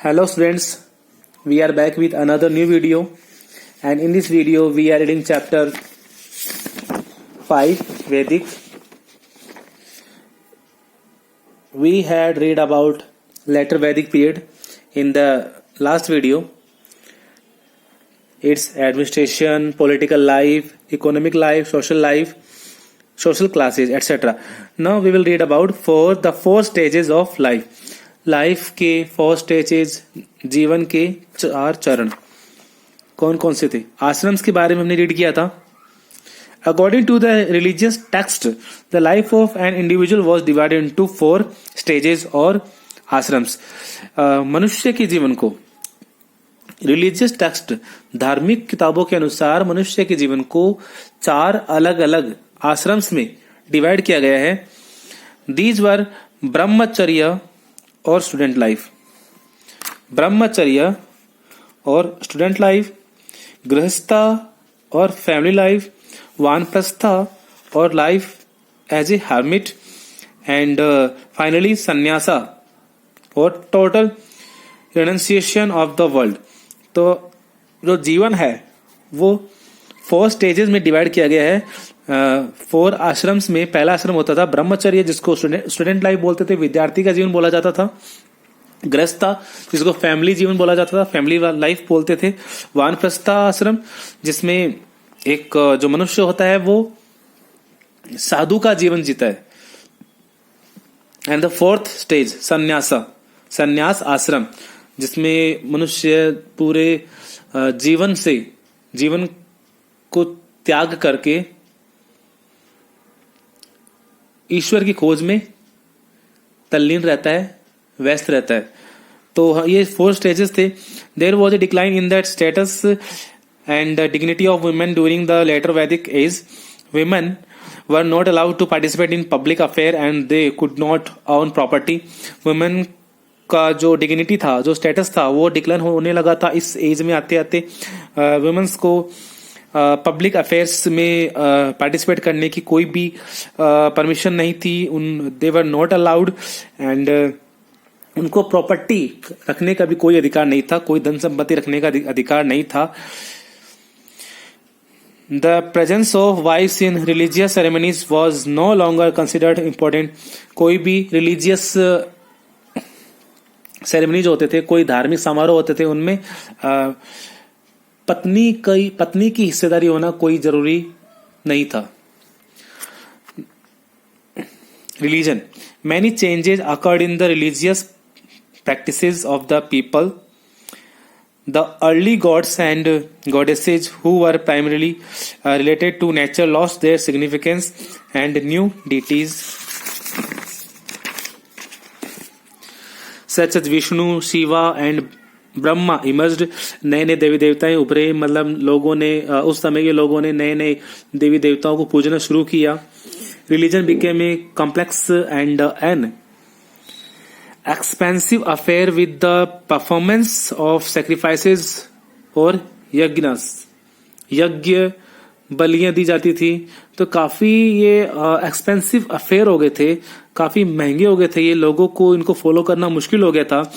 Hello students, we are back with another new video, and in this video we are reading chapter 5 Vedic. We had read about later Vedic period in the last video, its administration, political life, economic life, social classes, etc. Now we will read about the four stages of life. Life के 4 stages, जीवन के 4 चरण कौन कौन से थे? आश्रम्स के बारे में हमने रीड किया था. According to the religious text, the life of an individual was divided into 4 stages और आश्रम्स. मनुष्य के जीवन को रिलीजियस टेक्स्ट, धार्मिक किताबों के अनुसार मनुष्य के जीवन को 4 अलग अलग आश्रम्स में डिवाइड किया गया है. दीज वर ब्रह्मचर्य और स्टूडेंट लाइफ. ब्रह्मचर्य और स्टूडेंट लाइफ, गृहस्था और फैमिली लाइफ, वानप्रस्था और life as a hermit, and finally sannyasa और total renunciation of the world. तो जो जीवन है वो 4 स्टेजेस में डिवाइड किया गया है. 4 आश्रम्स में पहला आश्रम होता था ब्रह्मचर्य, जिसको स्टूडेंट लाइफ बोलते थे, विद्यार्थी का जीवन बोला जाता था. गृहस्था, जिसको फैमिली जीवन बोला जाता था, फैमिली लाइफ बोलते थे. वानप्रस्था आश्रम, जिसमें एक जो मनुष्य होता है वो साधु का जीवन जीता है. एंड द 4th स्टेज संन्यास आश्रम, जिसमें मनुष्य पूरे जीवन को त्याग करके ईश्वर की खोज में तल्लीन रहता है, व्यस्त रहता है. तो ये 4 स्टेजेस थे. There was a decline in that status and dignity of women during the later Vedic age. Women were not allowed to participate in public affair and they could not own property. Women का जो dignity था, जो status था, वो decline होने लगा था इस एज में आते आते. वुमेन्स को पब्लिक अफेयर्स में पार्टिसिपेट करने की कोई भी परमिशन नहीं थी. दे वर नॉट अलाउड एंड उनको प्रॉपर्टी रखने का भी कोई अधिकार नहीं था, कोई धन संपत्ति रखने का अधिकार नहीं था. The presence of wifes in religious ceremonies was no longer considered important. कोई भी रिलीजियस सेरेमनीज होते थे, कोई धार्मिक समारोह होते थे, उनमें पत्नी की हिस्सेदारी होना कोई जरूरी नहीं था. Religion, many changes occurred in the religious practices of the people. The early gods and goddesses who were primarily related to nature lost their significance and new deities such as Vishnu, Shiva and Brahma emerged. नए नए देवी देवताएं उभरे, मतलब लोगों ने उस समय के लोगों ने नए नए देवी देवताओं को पूजना शुरू किया. Religion became a complex and an expensive affair with the performance of sacrifices और यज्ञ बलियां दी जाती थी. तो काफी ये एक्सपेंसिव अफेयर हो गए थे, काफी महंगे हो गए थे. ये लोगों को इनको फॉलो करना मुश्किल हो गया था.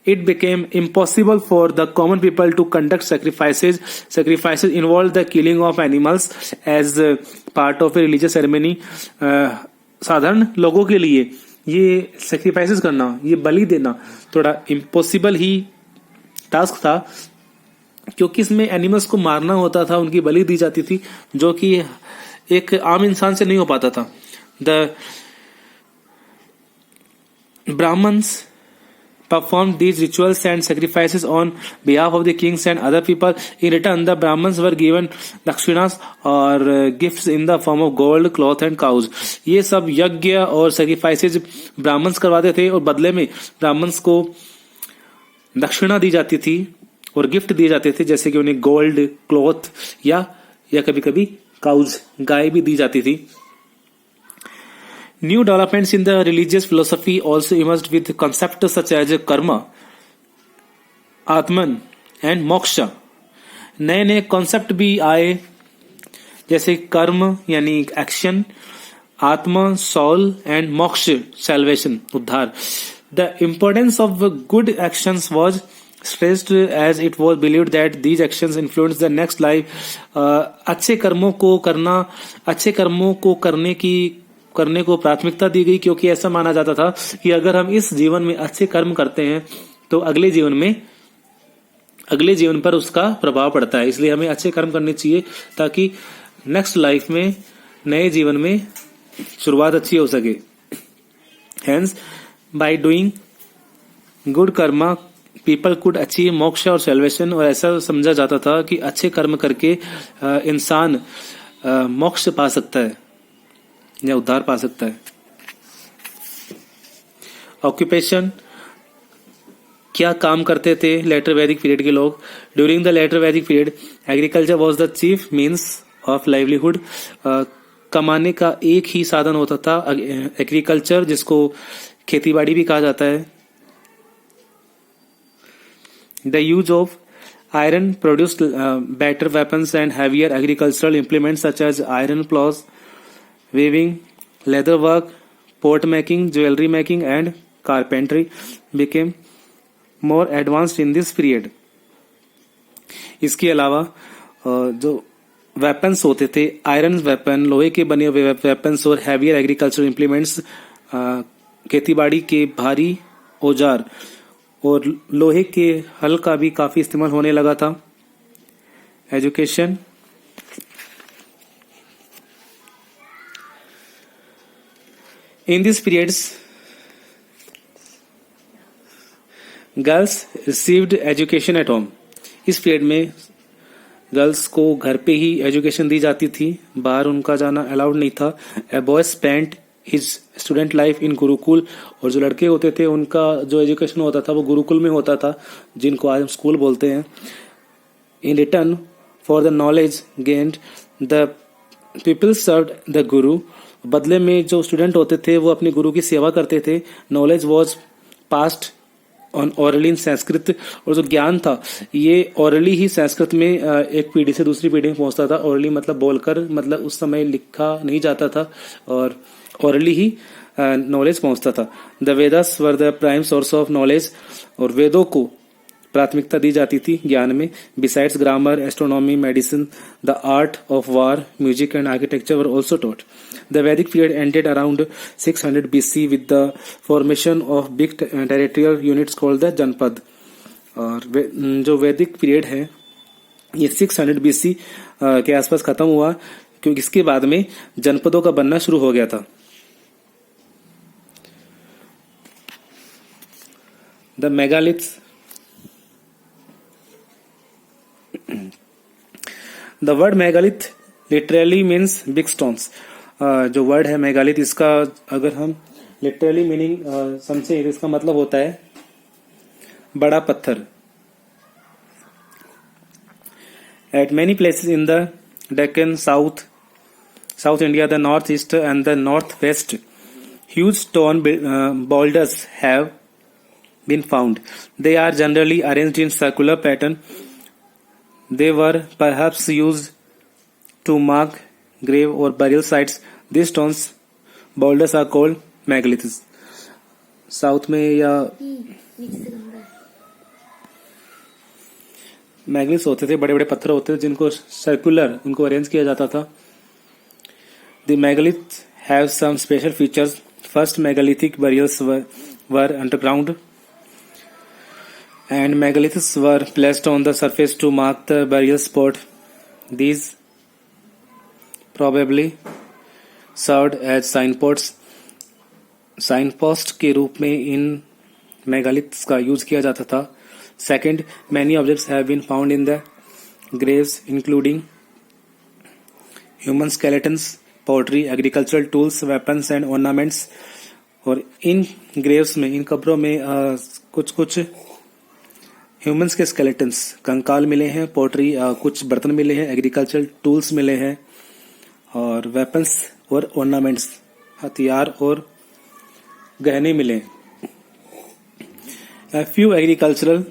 It became impossible for the common people to conduct sacrifices. Sacrifices involved the killing of animals as part of a religious ceremony. साधारण लोगों के लिए ये sacrifices करना, ये बलि देना थोड़ा impossible ही टास्क था, क्योंकि इसमें एनिमल्स को मारना होता था, उनकी बलि दी जाती थी, जो कि एक आम इंसान से नहीं हो पाता था. The Brahmins performed these rituals and sacrifices on behalf of the kings and other people. In return, the Brahmins were given dakshinas or gifts in the form of gold, cloth and cows. ये सब यज्ञ और sacrifices Brahmins करवाते थे और बदले में Brahmins को दक्षिणा दी जाती थी और गिफ्ट दिए जाते थे, जैसे कि उन्हें गोल्ड, क्लॉथ या कभी कभी काउज, गाय भी दी जाती थी. New developments in the religious philosophy also emerged with concepts such as karma, atman and moksha. नए नए कॉन्सेप्ट भी आए, जैसे कर्म यानी एक्शन, आत्मा सोल एंड मोक्ष सैल्वेशन उद्धार. The importance of good actions was stressed as it was believed that these actions influence the next life. अच्छे कर्मों को करने को प्राथमिकता दी गई, क्योंकि ऐसा माना जाता था कि अगर हम इस जीवन में अच्छे कर्म करते हैं तो अगले जीवन पर उसका प्रभाव पड़ता है। इसलिए हमें अच्छे कर्म करने चाहिए ताकि नेक्स्ट लाइफ में, नए जीवन में शुरुआत अच्छी हो सके। Hence, by doing good karma, people could achieve मोक्ष और salvation। और ऐसा समझा जाता था कि अच्छे कर्म करके इंसान मोक्ष पा सकता है या उद्धार पा सकता है। ऑक्यूपेशन, क्या काम करते थे लेटर वैदिक पीरियड के लोग? ड्यूरिंग द लेटर वैदिक period agriculture was the chief means of livelihood. कमाने का एक ही साधन होता था एग्रीकल्चर, जिसको खेतीबाड़ी भी कहा जाता है। The use of iron produced better weapons and heavier agricultural implements such as iron ploughs, weaving, leather work, pot making, jewelry making and carpentry became more advanced in this period। इसके अलावा जो weapons होते थे, iron weapon, लोहे के बने हुए weapons और हैवियर एग्रीकल्चर इम्प्लीमेंट्स, खेतीबाड़ी के भारी औजार और लोहे के हल का भी काफी इस्तेमाल होने लगा था। Education, in these periods girls received education at home। इस पीरियड में गर्ल्स को घर पे ही एजुकेशन दी जाती थी, बाहर उनका जाना अलाउड नहीं था। A boy spent his student life in Gurukul. और जो लड़के होते थे उनका जो एजुकेशन होता था वो गुरुकुल में होता था, जिनको आज हम स्कूल बोलते हैं। In return for the knowledge gained, the people served the guru। बदले में जो स्टूडेंट होते थे वो अपने गुरु की सेवा करते थे। Knowledge was passed on orally in Sanskrit. और जो ज्ञान था ये ओरली ही संस्कृत में एक पीढ़ी से दूसरी पीढ़ी में पहुंचता था। ओरली मतलब बोलकर, मतलब उस समय लिखा नहीं जाता था और ओरली ही नॉलेज पहुंचता था। The Vedas were the prime source of knowledge. और वेदों को प्राथमिकता दी जाती थी ज्ञान में। Besides grammar, astronomy, medicine, the art of war, music and architecture were also taught. The Vedic period ended around 600 BC with the formation of big territorial units called the Janpad। और जो वैदिक पीरियड है ये 600 BC के आसपास खत्म हुआ, क्योंकि इसके बाद में जनपदों का बनना शुरू हो गया था। The megaliths, the word megalith literally means big stones। जो वर्ड है मेगालिथ, इसका अगर हम लिटरली मीनिंग समझे तो इसका मतलब होता है बड़ा पत्थर। Eight many places in the Deccan, south India, the north east and the north west, huge stone boulders have been found। They are generally arranged in circular pattern। They were perhaps used to mark grave or burial sites। These stones boulders are called megaliths। South में या मेगलिथ्स होते थे, बड़े बड़े पत्थर होते थे जिनको सर्कुलर उनको अरेंज किया जाता था। The megaliths have some special features। First, megalithic burials were underground and megaliths were placed on the surface to mark the burial spot। These probably served as signpost के रूप में इन मेगालिथ्स का use किया जाता था। Second, many objects have been found in the graves including human skeletons, pottery, agricultural tools, weapons and ornaments। और इन Graves में, इन कब्रों में कुछ ह्यूमंस के स्केलेटन्स, कंकाल मिले हैं, पोट्री कुछ बर्तन मिले हैं, एग्रीकल्चरल टूल्स मिले हैं और वेपन्स और ऑर्नामेंट्स, हथियार और गहने मिले। A few agricultural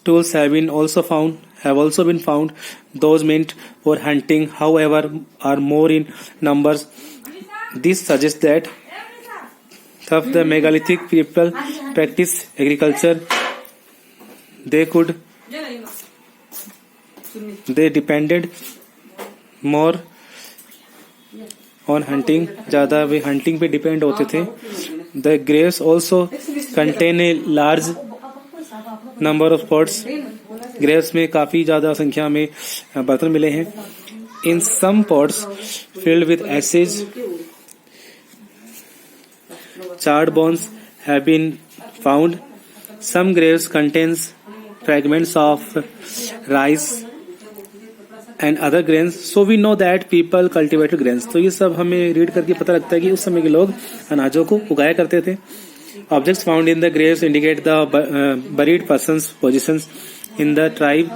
tools have also been found। Those meant for hunting, however, are more in numbers। This suggests of the megalithic people practice agriculture. They depended more on hunting. ज़्यादा वे hunting पे depend होते थे. The graves also contain a large number of pots. Graves में काफी ज्यादा संख्या में बर्तन मिले हैं. In some pots filled with ashes, charred bones have been found. Some graves contains fragments of rice and other grains. So we know that people cultivated grains. तो ये सब हमें रीड करके पता लगता है कि उस समय के लोग अनाजों को उगाया करते थे. Objects found in the graves indicate the buried person's positions in the tribe.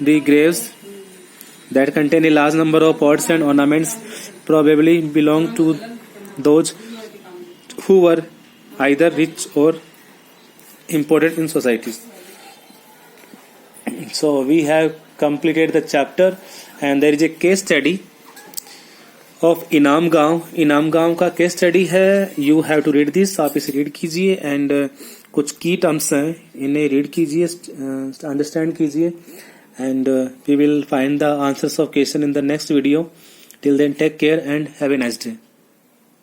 The graves that contain a large number of pots and ornaments probably belong to those who were either rich or important in societies. So we have completed the chapter, and there is a case study of इनाम गांव. इनाम गांव का case study है. You have to read this. आप इसे read कीजिए and कुछ की टर्म्स हैं, इन्हें रीड कीजिए, अंडरस्टैंड कीजिए, and we will find the answers of question in the next video. Till then take care and have a nice day.